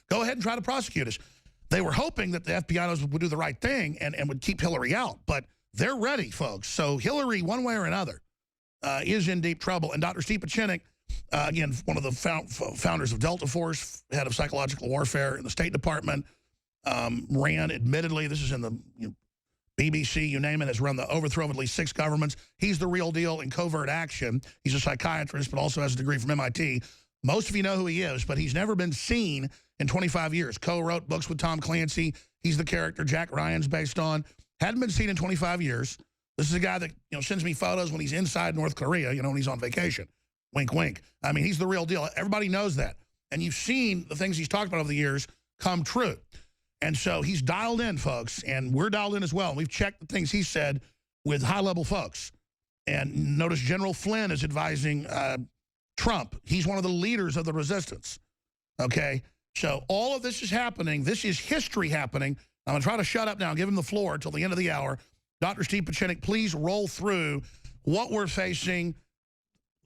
Go ahead and try to prosecute us. They were hoping that the FBI would do the right thing and would keep Hillary out. But they're ready, folks. So Hillary, one way or another, is in deep trouble. And Dr. Steve Pieczenik, again, one of the founders of Delta Force, head of psychological warfare in the State Department, ran, admittedly, this is in the BBC, you name it, has run the overthrow of at least 6 governments. He's the real deal in covert action. He's a psychiatrist, but also has a degree from MIT. Most of you know who he is, but he's never been seen in 25 years. Co-wrote books with Tom Clancy. He's the character Jack Ryan's based on. Hadn't been seen in 25 years. This is a guy that sends me photos when he's inside North Korea, when he's on vacation. Wink, wink. I mean, he's the real deal. Everybody knows that. And you've seen the things he's talked about over the years come true. And so he's dialed in, folks, and we're dialed in as well. We've checked the things he said with high-level folks. And notice General Flynn is advising Trump. He's one of the leaders of the resistance, okay? So all of this is happening. This is history happening. I'm going to try to shut up now and give him the floor until the end of the hour. Dr. Steve Pieczenik, please roll through what we're facing,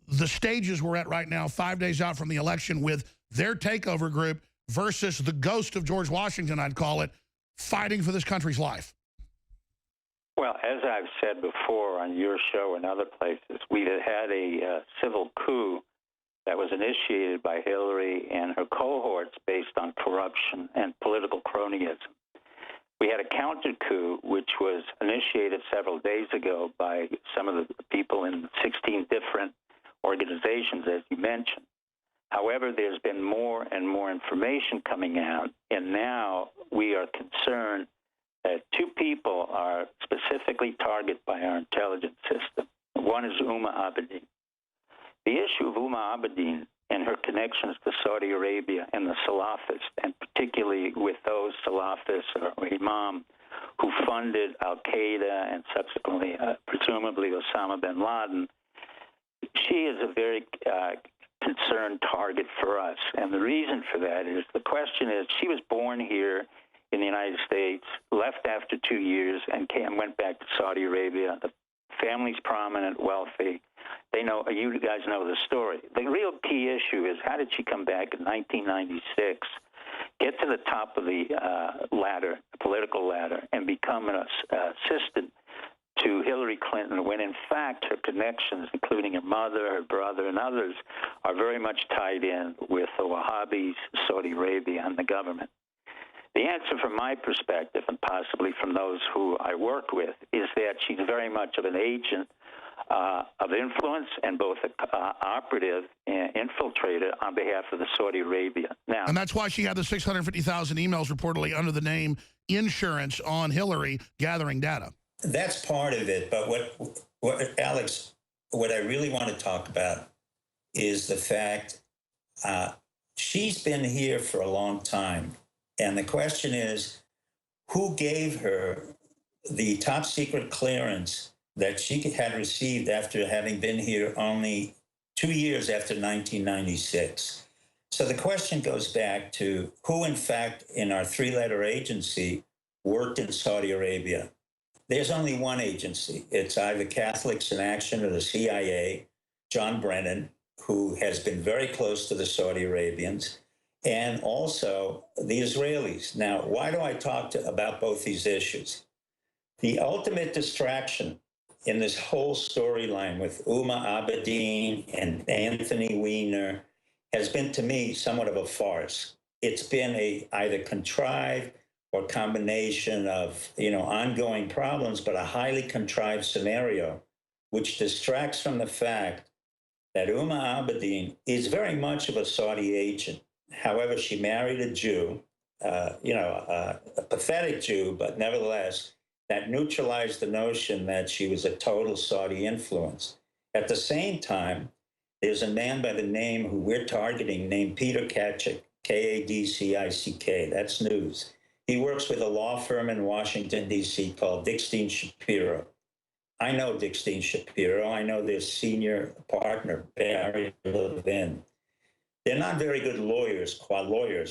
the stages we're at right now, 5 days out from the election with their takeover group versus the ghost of George Washington, I'd call it, fighting for this country's life. Well, as I've said before on your show and other places, we've had a civil coup that was initiated by Hillary and her cohorts based on corruption and political cronyism. We had a counter coup, which was initiated several days ago by some of the people in 16 different organizations, as you mentioned. However, there's been more and more information coming out, and now we are concerned that 2 people are specifically targeted by our intelligence system. One is Huma Abedin. The issue of Huma Abedin and her connections to Saudi Arabia and the Salafists, and particularly with those Salafists or Imam who funded al-Qaeda and subsequently, presumably, Osama bin Laden, she is a very concerned target for us. And the reason for that is, the question is, she was born here in the United States, left after 2 years, and went back to Saudi Arabia. The family's prominent, wealthy. They know, you guys know the story. The real key issue is, how did she come back in 1996, get to the top of the ladder, political ladder, and become an assistant to Hillary Clinton, when in fact her connections, including her mother, her brother, and others, are very much tied in with the Wahhabis, Saudi Arabia, and the government? The answer from my perspective, and possibly from those who I work with, is that she's very much of an agent of influence and both an operative and infiltrator on behalf of the Saudi Arabia. Now, and that's why she had the 650,000 emails reportedly under the name insurance on Hillary gathering data. That's part of it. But what Alex, what I really want to talk about is the fact she's been here for a long time. And the question is, who gave her the top secret clearance that she had received after having been here only 2 years after 1996? So the question goes back to who, in fact, in our 3-letter agency worked in Saudi Arabia. There's only one agency. It's either Catholics in Action or the CIA, John Brennan, who has been very close to the Saudi Arabians, and also the Israelis. Now, why do I talk about both these issues? The ultimate distraction in this whole storyline with Huma Abedin and Anthony Weiner has been, to me, somewhat of a farce. It's been either contrived or combination of, ongoing problems, but a highly contrived scenario, which distracts from the fact that Huma Abedin is very much of a Saudi agent. However, she married a Jew, a pathetic Jew, but nevertheless, that neutralized the notion that she was a total Saudi influence. At the same time, there's a man by the name who we're targeting named Peter Kadcik, K-A-D-C-I-C-K. That's news. He works with a law firm in Washington, D.C. called Dickstein Shapiro. I know Dickstein Shapiro. I know their senior partner, Barry Levin. They're not very good lawyers,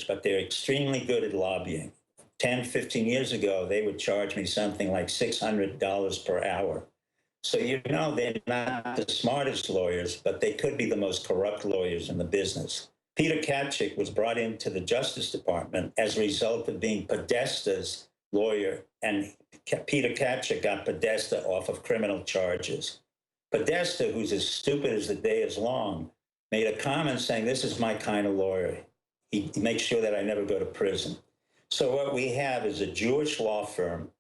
but they're extremely good at lobbying. 10, 15 years ago, they would charge me something like $600 per hour. So, they're not the smartest lawyers, but they could be the most corrupt lawyers in the business. Peter Katchik was brought into the Justice Department as a result of being Podesta's lawyer, and Peter Katchik got Podesta off of criminal charges. Podesta, who's as stupid as the day is long, made a comment saying, "This is my kind of lawyer. He makes sure that I never go to prison." So what we have is a Jewish law firm,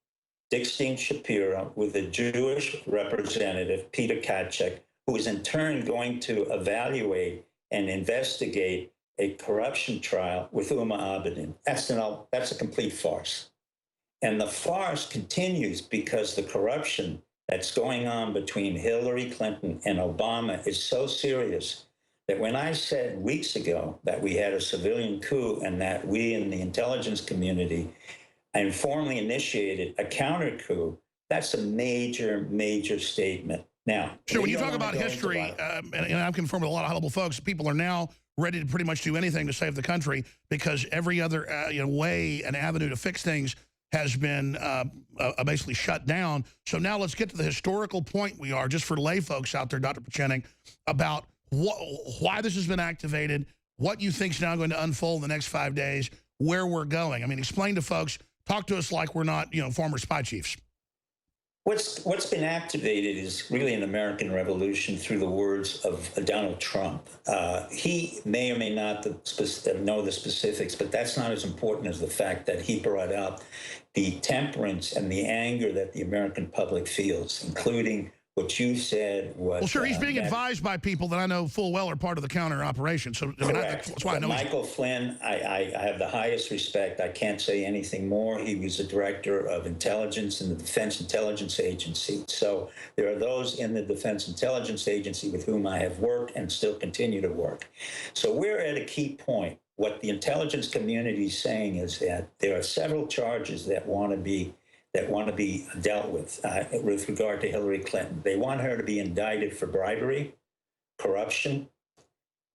Dickstein Shapiro, with a Jewish representative, Peter Katchik, who is in turn going to evaluate and investigate a corruption trial with Huma Abedin. That's a complete farce. And the farce continues because the corruption that's going on between Hillary Clinton and Obama is so serious that when I said weeks ago that we had a civilian coup and that we in the intelligence community informally initiated a counter coup, that's a major, major statement. Now, sure, when you talk about history, and I've confirmed with a lot of high-level folks, people are now ready to pretty much do anything to save the country because every other way and avenue to fix things has been basically shut down. So now let's get to the historical point we are, just for lay folks out there, Dr. Pieczenik, about why this has been activated, what you think is now going to unfold in the next 5 days, where we're going. I mean, explain to folks, talk to us like we're not, former spy chiefs. What's been activated is really an American revolution through the words of Donald Trump. He may or may not know the specifics, but that's not as important as the fact that he brought out the temperance and the anger that the American public feels, including what you said was... Well, sure, he's being advised by people that I know full well are part of the counter operation. So I mean, that's why I know Michael Flynn, I have the highest respect. I can't say anything more. He was the director of intelligence in the Defense Intelligence Agency. So there are those in the Defense Intelligence Agency with whom I have worked and still continue to work. So we're at a key point. What the intelligence community is saying is that there are several charges that want to be dealt with regard to Hillary Clinton. They want her to be indicted for bribery, corruption,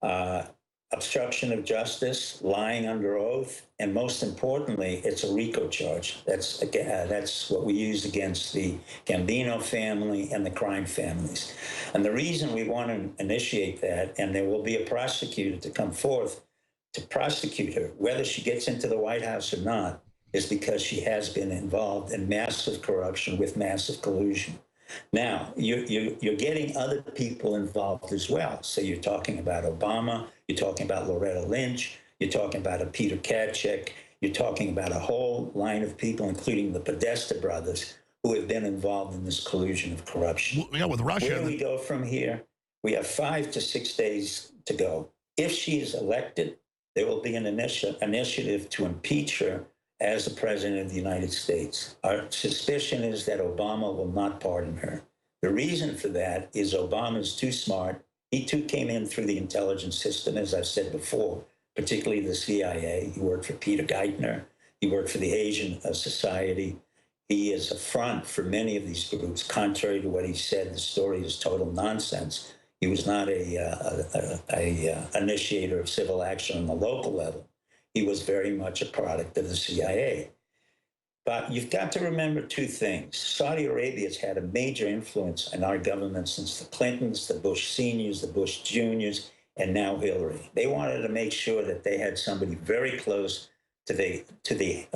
obstruction of justice, lying under oath, and most importantly, it's a RICO charge. That's what we used against the Gambino family and the crime families. And the reason we want to initiate that, and there will be a prosecutor to come forth to prosecute her, whether she gets into the White House or not, is because she has been involved in massive corruption with massive collusion. Now, you're getting other people involved as well. So you're talking about Obama, you're talking about Loretta Lynch, you're talking about a Peter Katchik, you're talking about a whole line of people, including the Podesta brothers, who have been involved in this collusion of corruption. Yeah, with Russia. Where do we go from here? We have 5 to 6 days to go. If she is elected, there will be an initiative to impeach her as the president of the United States. Our suspicion is that Obama will not pardon her. The reason for that is Obama's too smart. He too came in through the intelligence system, as I've said before, particularly the CIA. He worked for Peter Geithner. He worked for the Asian Society. He is a front for many of these groups. Contrary to what he said, the story is total nonsense. He was not a initiator of civil action on the local level. He was very much a product of the CIA. But you've got to remember 2 things. Saudi Arabia has had a major influence in our government since the Clintons, the Bush seniors, the Bush juniors, and now Hillary. They wanted to make sure that they had somebody very close to the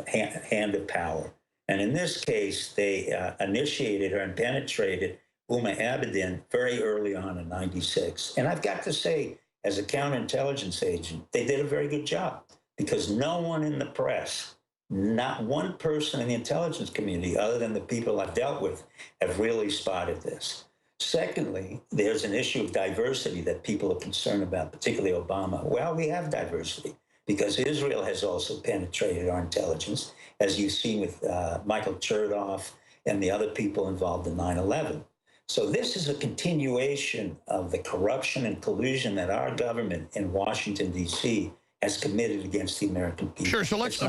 hand of power. And in this case, they initiated her and penetrated Huma Abedin very early on in '96. And I've got to say, as a counterintelligence agent, they did a very good job, because no one in the press, not one person in the intelligence community, other than the people I've dealt with, have really spotted this. Secondly, there's an issue of diversity that people are concerned about, particularly Obama. Well, we have diversity because Israel has also penetrated our intelligence, as you've seen with Michael Chertoff and the other people involved in 9/11. So this is a continuation of the corruption and collusion that our government in Washington, D.C. has committed against the American people. Sure. So let's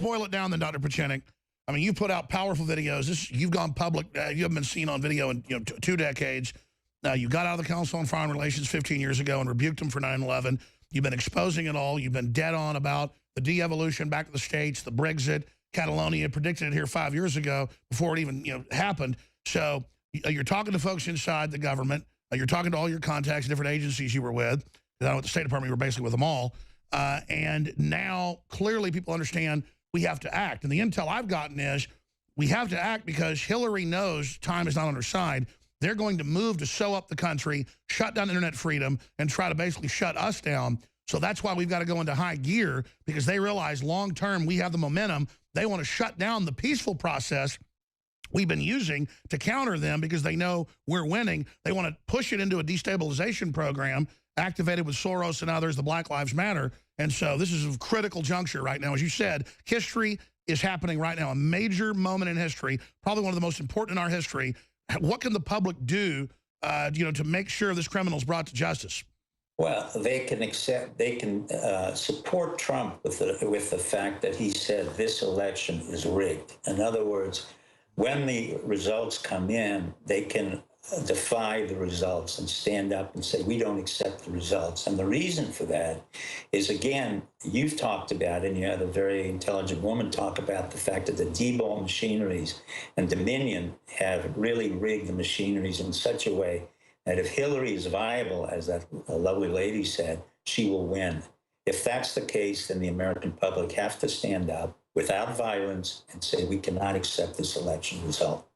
boil it down then, Dr. Pieczenik. I mean, you put out powerful videos. You've gone public. You haven't been seen on video in 2 decades. You got out of the Council on Foreign Relations 15 years ago and rebuked them for 9/11. You've been exposing it all. You've been dead on about the de-evolution back to the States, the Brexit, Catalonia, predicted it here 5 years ago before it even happened. So you're talking to folks inside the government. You're talking to all your contacts, different agencies you were with. I know at the State Department, we were basically with them all. And now, clearly, people understand we have to act. And the intel I've gotten is we have to act because Hillary knows time is not on her side. They're going to move to sew up the country, shut down internet freedom, and try to basically shut us down. So that's why we've got to go into high gear, because they realize long-term we have the momentum. They want to shut down the peaceful process we've been using to counter them because they know we're winning. They want to push it into a destabilization program activated with Soros and others, the Black Lives Matter. And so this is a critical juncture right now. As you said, history is happening right now, a major moment in history, probably one of the most important in our history. What can the public do, to make sure this criminal is brought to justice? Well, they can support Trump with the fact that he said this election is rigged. In other words, when the results come in, they can defy the results and stand up and say, we don't accept the results. And the reason for that is, again, you've talked about, and you had a very intelligent woman talk about the fact that the Diebold machineries and Dominion have really rigged the machineries in such a way that if Hillary is viable, as that lovely lady said, she will win. If that's the case, then the American public have to stand up without violence and say, we cannot accept this election result.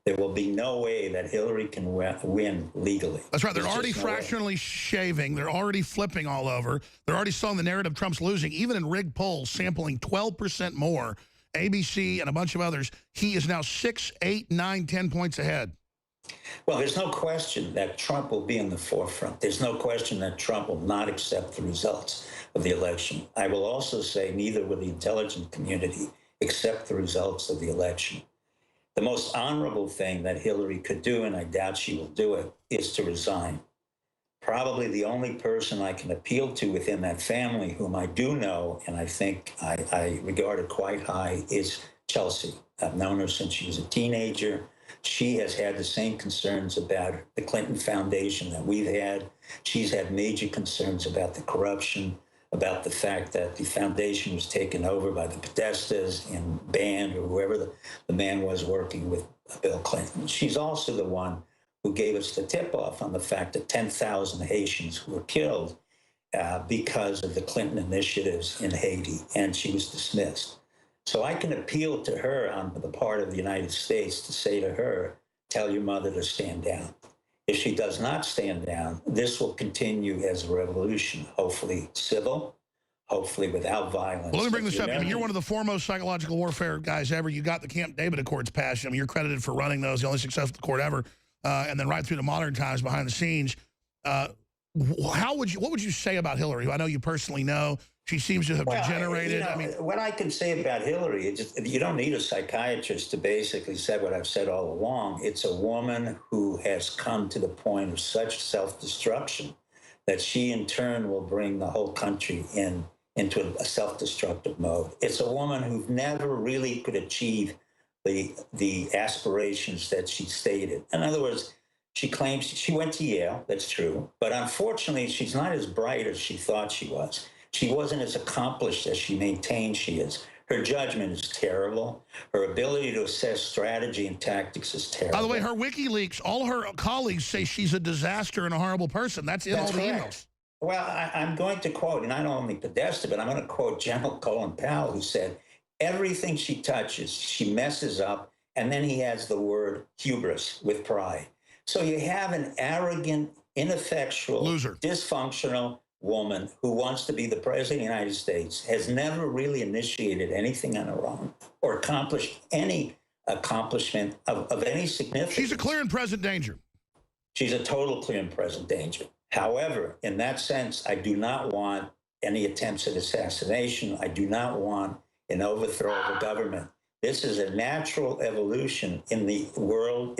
There will be no way that Hillary can win legally. That's right. They're already fractionally shaving. They're already flipping all over. They're already selling the narrative Trump's losing, even in rigged polls, sampling 12% more. ABC and a bunch of others. He is now 6, 8, 9, 10 points ahead. Well, there's no question that Trump will be in the forefront. There's no question that Trump will not accept the results of the election. I will also say neither will the intelligence community accept the results of the election. The most honorable thing that Hillary could do, and I doubt she will do it, is to resign. Probably the only person I can appeal to within that family, whom I do know, and I think I regard her quite high, is Chelsea. I've known her since she was a teenager. She has had the same concerns about the Clinton Foundation that we've had. She's had major concerns about the corruption, about the fact that the foundation was taken over by the Podestas and banned, or whoever the man was working with Bill Clinton. She's also the one who gave us the tip-off on the fact that 10,000 Haitians were killed because of the Clinton initiatives in Haiti, and she was dismissed. So I can appeal to her on the part of the United States to say to her, tell your mother to stand down. If she does not stand down, this will continue as a revolution, hopefully civil, hopefully without violence. Well, let me bring this up. I mean, you're one of the foremost psychological warfare guys ever. You got the Camp David Accords passed. I mean, you're credited for running those, the only successful accord ever, and then right through to modern times behind the scenes. What would you say about Hillary, who I know you personally know? She seems to have degenerated. I mean, what I can say about Hillary, you don't need a psychiatrist to basically say what I've said all along. It's a woman who has come to the point of such self-destruction that she in turn will bring the whole country into a self-destructive mode. It's a woman who never really could achieve the aspirations that she stated. In other words, she claims she went to Yale, that's true, but unfortunately she's not as bright as she thought she was. She wasn't as accomplished as she maintained she is. Her judgment is terrible. Her ability to assess strategy and tactics is terrible. By the way, her WikiLeaks, all her colleagues say she's a disaster and a horrible person. That's in all the emails. Well, I'm going to quote, and not only Podesta, but I'm going to quote General Colin Powell, who said, everything she touches, she messes up, and then he adds the word hubris with pride. So you have an arrogant, ineffectual, loser, dysfunctional woman who wants to be the president of the United States, has never really initiated anything on her own or accomplished any accomplishment of any significance. She's a clear and present danger. She's a total clear and present danger. However, in that sense, I do not want any attempts at assassination. I do not want an overthrow of the government. This is a natural evolution in the world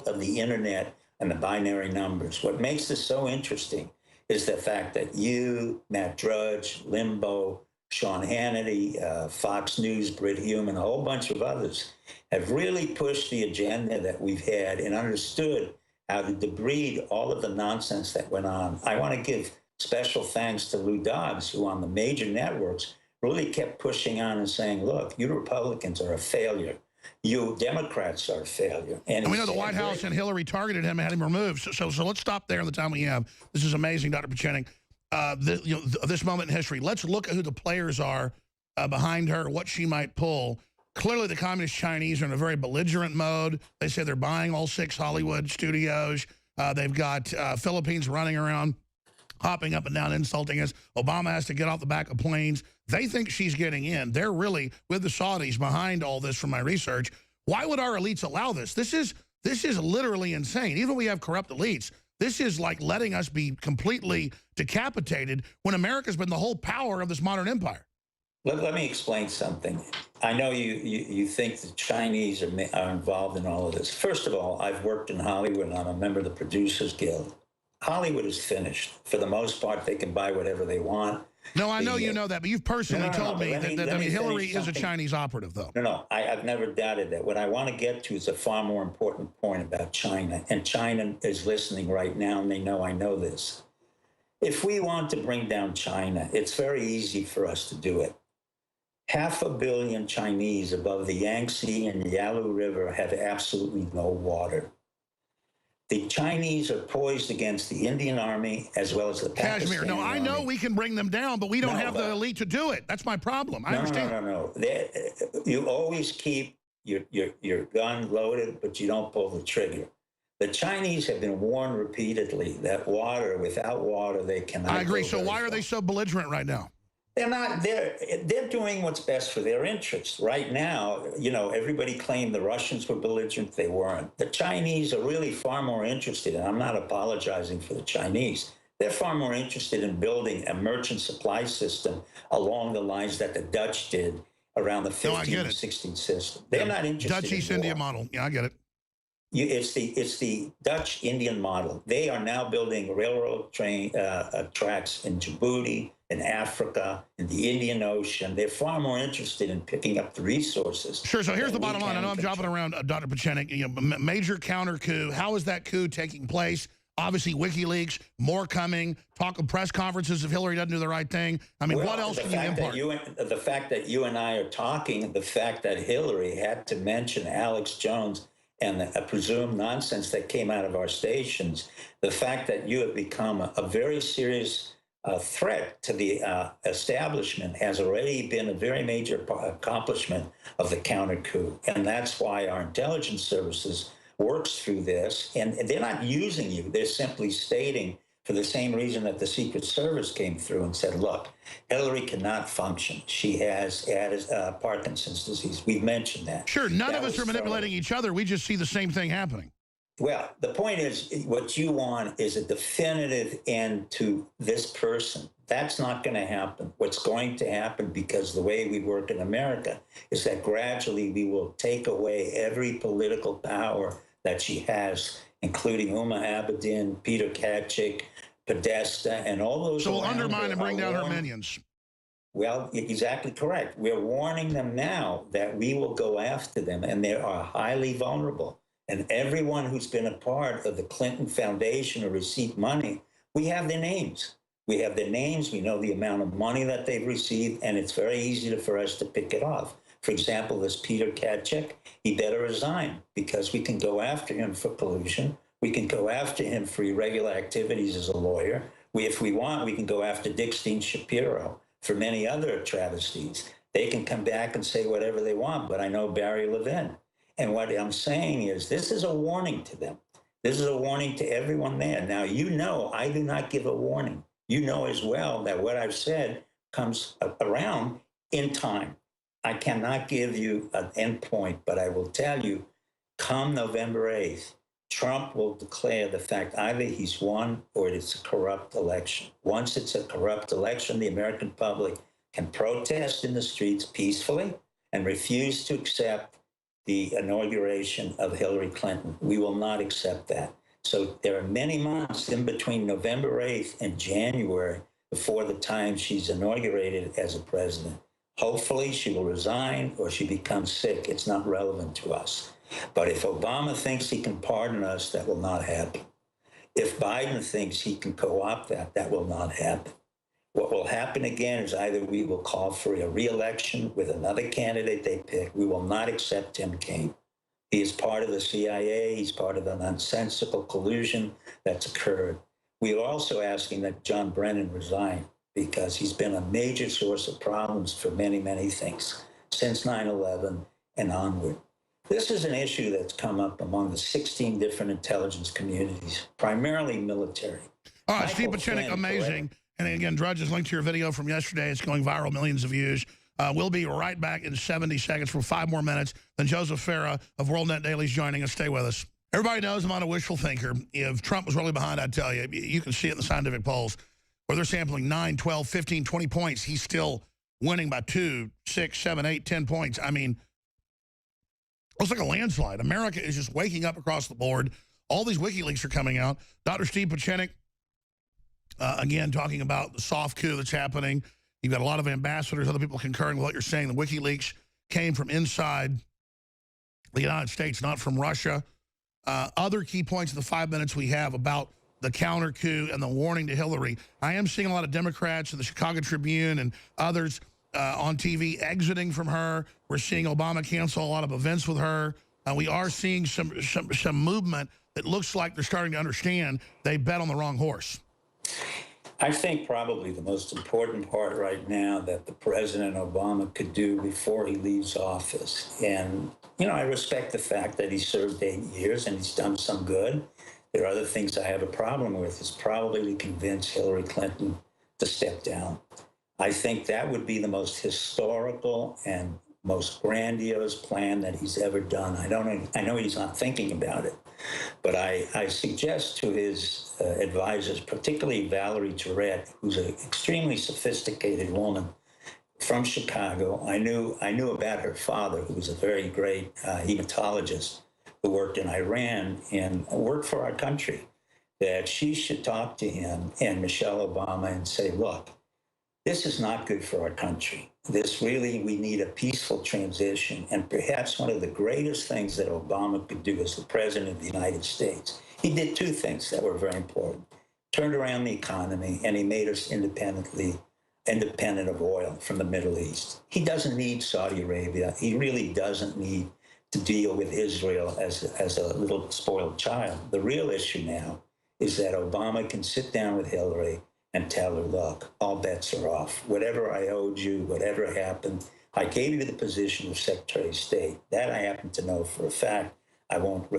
of the internet and the binary numbers. What makes this so interesting is the fact that you, Matt Drudge, Limbo, Sean Hannity, Fox News, Brit Hume, a whole bunch of others have really pushed the agenda that we've had and understood how to debride all of the nonsense that went on. I want to give special thanks to Lou Dobbs, who on the major networks really kept pushing on and saying, look, you Republicans are a failure. You Democrats are a failure. And we know the White House and Hillary targeted him and had him removed. So let's stop there in the time we have. This is amazing, Dr. Pieczenik. this moment in history. Let's look at who the players are behind her, what she might pull. Clearly, the Communist Chinese are in a very belligerent mode. They say they're buying all 6 Hollywood studios. They've got Philippines running around, hopping up and down, insulting us. Obama has to get off the back of planes. They think she's getting in. They're really, with the Saudis, behind all this from my research. Why would our elites allow this? This is literally insane. Even if we have corrupt elites, this is like letting us be completely decapitated when America's been the whole power of this modern empire. Let me explain something. I know you think the Chinese are involved in all of this. First of all, I've worked in Hollywood, and I'm a member of the Producers Guild. Hollywood is finished. For the most part, they can buy whatever they want. No, I know you know that, but you've personally told me that Hillary is a Chinese operative, though. No, I've never doubted that. What I want to get to is a far more important point about China, and China is listening right now, and they know I know this. If we want to bring down China, it's very easy for us to do it. 500 million Chinese above the Yangtze and Yalu River have absolutely no water. The Chinese are poised against the Indian Army as well as the Pakistani Kashmir. No, I know we can bring them down, but we don't have the elite to do it. That's my problem. I understand. No. You always keep your gun loaded, but you don't pull the trigger. The Chinese have been warned repeatedly that without water, they cannot. I agree. So why are they so belligerent right now? They're not. They're doing what's best for their interests. Right now, everybody claimed the Russians were belligerent. They weren't. The Chinese are really far more interested, and I'm not apologizing for the Chinese. They're far more interested in building a merchant supply system along the lines that the Dutch did around the 15th and 16th system. They're not interested Dutch East India model. Yeah, I get it. It's the Dutch Indian model. They are now building railroad tracks in Djibouti, in Africa, in the Indian Ocean. They're far more interested in picking up the resources. Sure. So here's the bottom line. I know I'm jumping around, Dr. Pieczenik. Major counter coup. How is that coup taking place? Obviously, WikiLeaks, more coming. Talk of press conferences if Hillary doesn't do the right thing. I mean, what else can you impart? The fact that you and I are talking, the fact that Hillary had to mention Alex Jones and a presumed nonsense that came out of our stations, the fact that you have become a very serious threat to the establishment has already been a very major accomplishment of the counter coup. And that's why our intelligence services works through this. And they're not using you. They're simply stating, for the same reason that the Secret Service came through and said, look, Hillary cannot function. She has Parkinson's disease. We've mentioned that. Sure, none of us are manipulating each other. We just see the same thing happening. Well, the point is, what you want is a definitive end to this person. That's not going to happen. What's going to happen, because the way we work in America, is that gradually we will take away every political power that she has, including Huma Abedin, Peter Kachik, Podesta, and all those. So we'll undermine and bring down her minions. Well, exactly correct. We're warning them now that we will go after them, and they are highly vulnerable. And everyone who's been a part of the Clinton Foundation or received money, we have their names. We have their names. We know the amount of money that they've received, and it's very easy for us to pick it off. For example, this Peter Kachik, he better resign, because we can go after him for collusion. We can go after him for irregular activities as a lawyer. If we want, we can go after Dickstein Shapiro for many other travesties. They can come back and say whatever they want, but I know Barry Levin. And what I'm saying is, this is a warning to them. This is a warning to everyone there. Now, I do not give a warning. You know as well that what I've said comes around in time. I cannot give you an end point, but I will tell you, come November 8th, Trump will declare the fact either he's won or it's a corrupt election. Once it's a corrupt election, the American public can protest in the streets peacefully and refuse to accept the inauguration of Hillary Clinton. We will not accept that. So there are many months in between November 8th and January before the time she's inaugurated as a president. Hopefully she will resign or she becomes sick. It's not relevant to us. But if Obama thinks he can pardon us, that will not happen. If Biden thinks he can co-opt that, that will not happen. What will happen again is either we will call for a re-election with another candidate they pick. We will not accept Tim Kaine. He is part of the CIA. He's part of the nonsensical collusion that's occurred. We are also asking that John Brennan resign because he's been a major source of problems for many, many things since 9/11 and onward. This is an issue that's come up among the 16 different intelligence communities, primarily military. All right, Steve Pieczenik, amazing. And again, Drudge has linked to your video from yesterday. It's going viral, millions of views. We'll be right back in 70 seconds for 5 more minutes. Then Joseph Farah of WorldNet Daily is joining us. Stay with us. Everybody knows I'm not a wishful thinker. If Trump was really behind, I'd tell you. You can see it in the scientific polls where they're sampling 9, 12, 15, 20 points. He's still winning by 2, 6, 7, 8, 10 points. I mean, it's like a landslide. America is just waking up across the board. All these WikiLeaks are coming out. Dr. Steve Pieczenik, again, talking about the soft coup that's happening. You've got a lot of ambassadors, other people concurring with what you're saying. The WikiLeaks came from inside the United States, not from Russia. Other key points in the 5 minutes we have about the counter coup and the warning to Hillary. I am seeing a lot of Democrats in the Chicago Tribune and others on TV exiting from her. We're seeing Obama cancel a lot of events with her. We are seeing some movement that looks like they're starting to understand they bet on the wrong horse. I think probably the most important part right now that the President Obama could do before he leaves office. And, you know, I respect the fact that he served 8 years and he's done some good. There are other things I have a problem with. Is probably to convince Hillary Clinton to step down. I think that would be the most historical and most grandiose plan that he's ever done. I know he's not thinking about it, but I suggest to his advisors, particularly Valerie Jarrett, who's an extremely sophisticated woman from Chicago. I knew about her father, who was a very great hematologist who worked in Iran and worked for our country, that she should talk to him and Michelle Obama and say, look, this is not good for our country. We need a peaceful transition. And perhaps one of the greatest things that Obama could do as the president of the United States, he did 2 things that were very important. Turned around the economy, and he made us independent of oil from the Middle East. He doesn't need Saudi Arabia. He really doesn't need to deal with Israel as a little spoiled child. The real issue now is that Obama can sit down with Hillary and tell her, look, all bets are off. Whatever I owed you, whatever happened, I gave you the position of Secretary of State. That I happen to know for a fact. I won't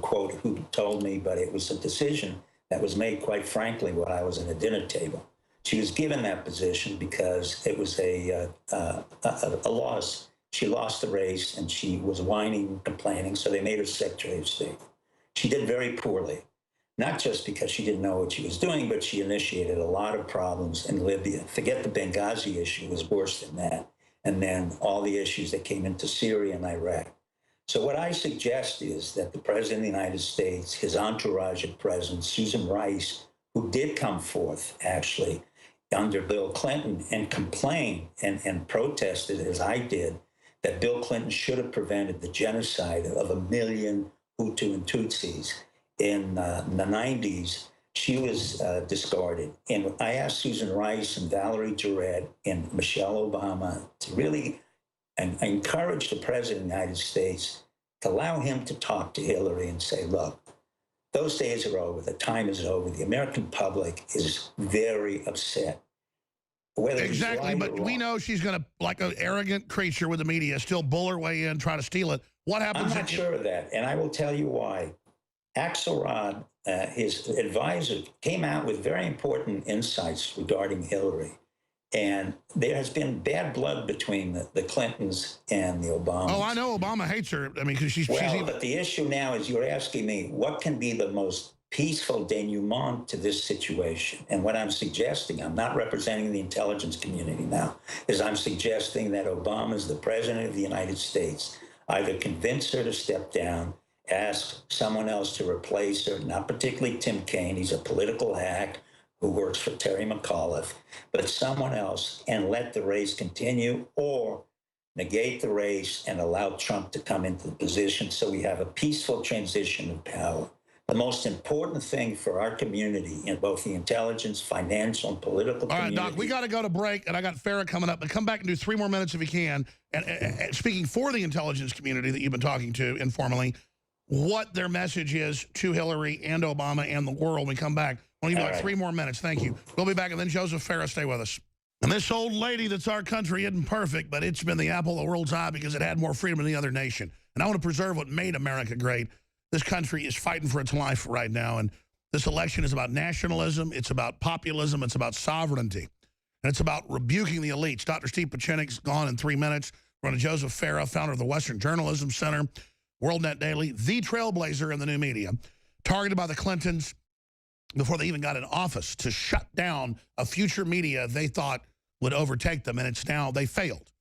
quote who told me, but it was a decision that was made, quite frankly, while I was at a dinner table. She was given that position because it was a loss. She lost the race, and she was whining and complaining, so they made her Secretary of State. She did very poorly. Not just because she didn't know what she was doing, but she initiated a lot of problems in Libya. Forget the Benghazi issue, it was worse than that. And then all the issues that came into Syria and Iraq. So what I suggest is that the President of the United States, his entourage at present, Susan Rice, who did come forth, actually, under Bill Clinton and complained and protested, as I did, that Bill Clinton should have prevented the genocide of 1 million Hutu and Tutsis. In the 90s, she was discarded. And I asked Susan Rice and Valerie Jarrett and Michelle Obama to really encourage the President of the United States to allow him to talk to Hillary and say, look, those days are over. The time is over. The American public is very upset. Exactly, but we know she's going to, like an arrogant creature with the media, still bull her way in, try to steal it. What happens? I'm not sure of that, and I will tell you why. Axelrod, his advisor, came out with very important insights regarding Hillary. And there has been bad blood between the Clintons and the Obamas. Oh, I know Obama hates her. I mean, because she's but the issue now is you're asking me, what can be the most peaceful denouement to this situation? And what I'm suggesting, I'm not representing the intelligence community now, is I'm suggesting that Obama is the president of the United States. Either convince her to step down, ask someone else to replace her, not particularly Tim Kaine, he's a political hack who works for Terry McAuliffe, but someone else, and let the race continue, or negate the race and allow Trump to come into the position so we have a peaceful transition of power. The most important thing for our community in both the intelligence, financial, and political community. All right, Doc, we got to go to break, and I got Farah coming up, but come back and do 3 more minutes if you can. And speaking for the intelligence community that you've been talking to informally, what their message is to Hillary and Obama and the world when we come back. I'll give you All like right. 3 more minutes. Thank you. We'll be back, and then Joseph Farah, stay with us. And this old lady that's our country isn't perfect, but it's been the apple of the world's eye because it had more freedom than any other nation. And I want to preserve what made America great. This country is fighting for its life right now, and this election is about nationalism, it's about populism, it's about sovereignty, and it's about rebuking the elites. Dr. Steve Pieczenik's gone in 3 minutes. We're going to Joseph Farah, founder of the Western Journalism Center, WorldNet Daily, the trailblazer in the new media, targeted by the Clintons before they even got in office to shut down a future media they thought would overtake them, and it's now, they failed.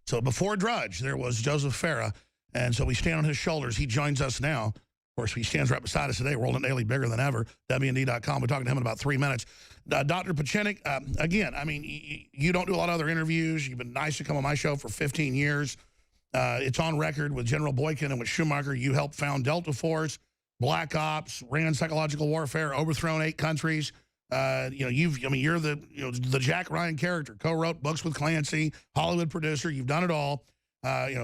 So before Drudge, there was Joseph Farah, and so we stand on his shoulders. He joins us now. Of course, he stands right beside us today. WorldNet Daily, bigger than ever, WND.com. We're talking to him in about 3 minutes. Dr. Pieczenik, again, I mean, you don't do a lot of other interviews. You've been nice to come on my show for 15 years. It's on record with General Boykin and with Schumacher. You helped found Delta Force, Black Ops, ran psychological warfare, overthrown 8 countries. You're the Jack Ryan character. Co-wrote books with Clancy, Hollywood producer. You've done it all.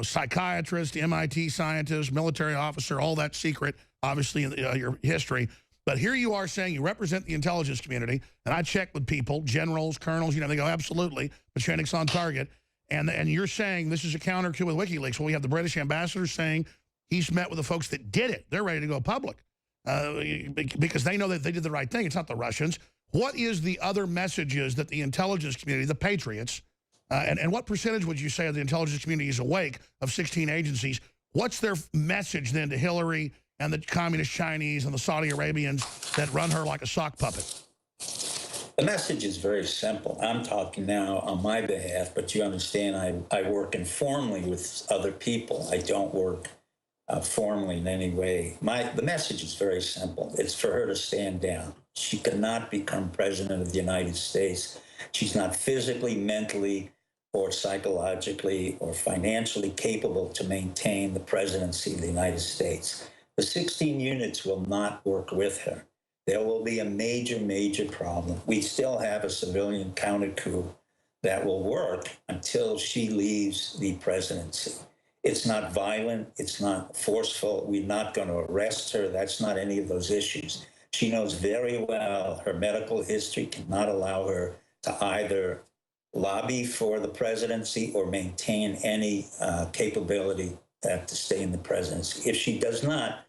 Psychiatrist, MIT scientist, military officer, all that secret, obviously, in your history. But here you are saying you represent the intelligence community, and I check with people, generals, colonels, they go, absolutely, Pieczenik's on target. And you're saying this is a counter to with WikiLeaks. Well, we have the British ambassador saying he's met with the folks that did it. They're ready to go public because they know that they did the right thing. It's not the Russians. What is the other messages that the intelligence community, the Patriots, and what percentage would you say of the intelligence community is awake of 16 agencies? What's their message then to Hillary and the communist Chinese and the Saudi Arabians that run her like a sock puppet? The message is very simple. I'm talking now on my behalf, but you understand I work informally with other people. I don't work formally in any way. The message is very simple. It's for her to stand down. She cannot become president of the United States. She's not physically, mentally, or psychologically or financially capable to maintain the presidency of the United States. The 16 units will not work with her. There will be a major, major problem. We still have a civilian counter coup that will work until she leaves the presidency. It's not violent. It's not forceful. We're not going to arrest her. That's not any of those issues. She knows very well her medical history cannot allow her to either lobby for the presidency or maintain any capability to stay in the presidency. If she does not,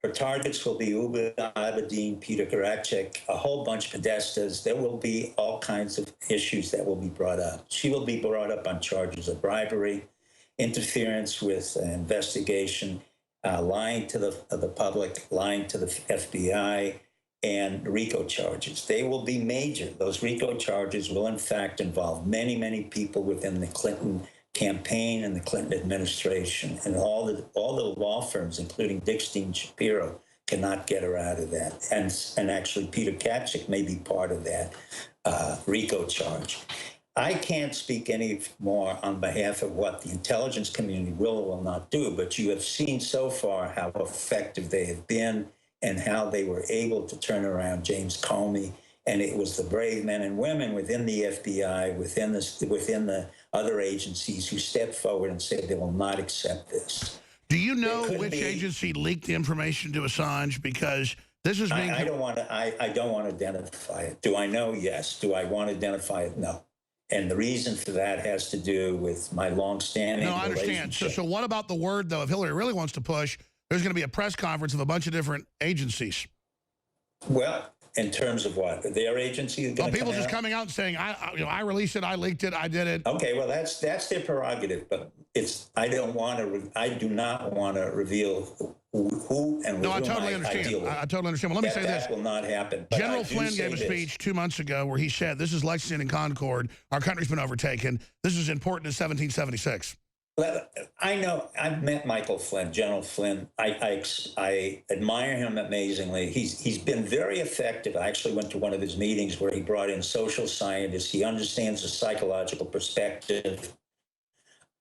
her targets will be Uba Abedin, Peter Karachek, a whole bunch of Podestas. There will be all kinds of issues that will be brought up. She will be brought up on charges of bribery, interference with investigation, lying to the public, lying to the FBI, and RICO charges. They will be major. Those RICO charges will, in fact, involve many, many people within the Clinton campaign and the Clinton administration, and all the law firms, including Dickstein Shapiro, cannot get her out of that. And actually, Peter Katchik may be part of that RICO charge. I can't speak any more on behalf of what the intelligence community will or will not do, but you have seen so far how effective they have been and how they were able to turn around James Comey. And it was the brave men and women within the FBI, within the other agencies who stepped forward and said they will not accept this. Do you know which agency leaked the information to Assange? Because this is being... I don't want to identify it. Do I know? Yes. Do I want to identify it? No. And the reason for that has to do with my long-standing relationship. No, I understand. So what about the word, though, if Hillary really wants to push, there's going to be a press conference of a bunch of different agencies. Well, in terms of what? Their agency is going to people just coming out and saying, I released it, I leaked it, I did it. Okay, well, that's their prerogative, but I do not want to reveal who and no, I totally understand. I totally understand. Well, let me say this. That will not happen. General Flynn gave a speech 2 months ago where he said, this is Lexington and Concord. Our country's been overtaken. This is important in 1776. I know. I've met Michael Flynn, General Flynn. I admire him amazingly. He's been very effective. I actually went to one of his meetings where he brought in social scientists. He understands the psychological perspective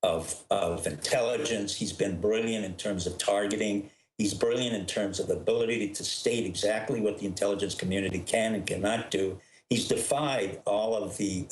of intelligence. He's been brilliant in terms of targeting. He's brilliant in terms of the ability to state exactly what the intelligence community can and cannot do. He's defied all of the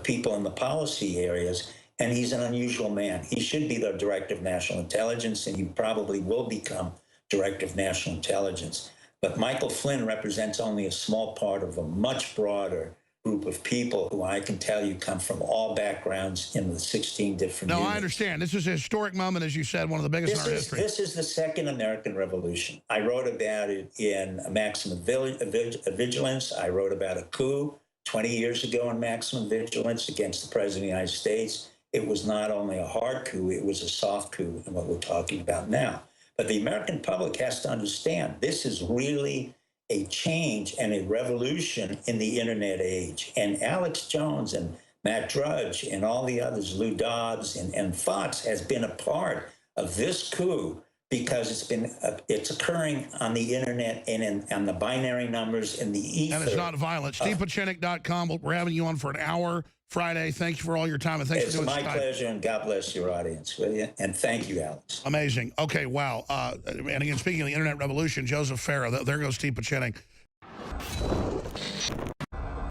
people in the policy areas. And he's an unusual man. He should be the Director of National Intelligence, and he probably will become Director of National Intelligence. But Michael Flynn represents only a small part of a much broader group of people who I can tell you come from all backgrounds in the 16 different No, units. I understand. This is a historic moment, as you said, one of the biggest in our history. This is the Second American Revolution. I wrote about it in Maximum Vigilance. I wrote about a coup 20 years ago in Maximum Vigilance against the President of the United States. It was not only a hard coup, it was a soft coup in what we're talking about now. But the American public has to understand this is really a change and a revolution in the internet age. And Alex Jones and Matt Drudge and all the others, Lou Dobbs and Fox has been a part of this coup because it's occurring on the internet and on the binary numbers in the ether. And it's not violent. StevePachinik.com. We're having you on for an hour Friday. Thank you for all your time. And thanks for doing It's my Skype. pleasure, and God bless your audience, will you? And thank you, Alex. Amazing. Okay, wow. And again, speaking of the internet revolution, Joseph Farah, there goes Steve Pachinik.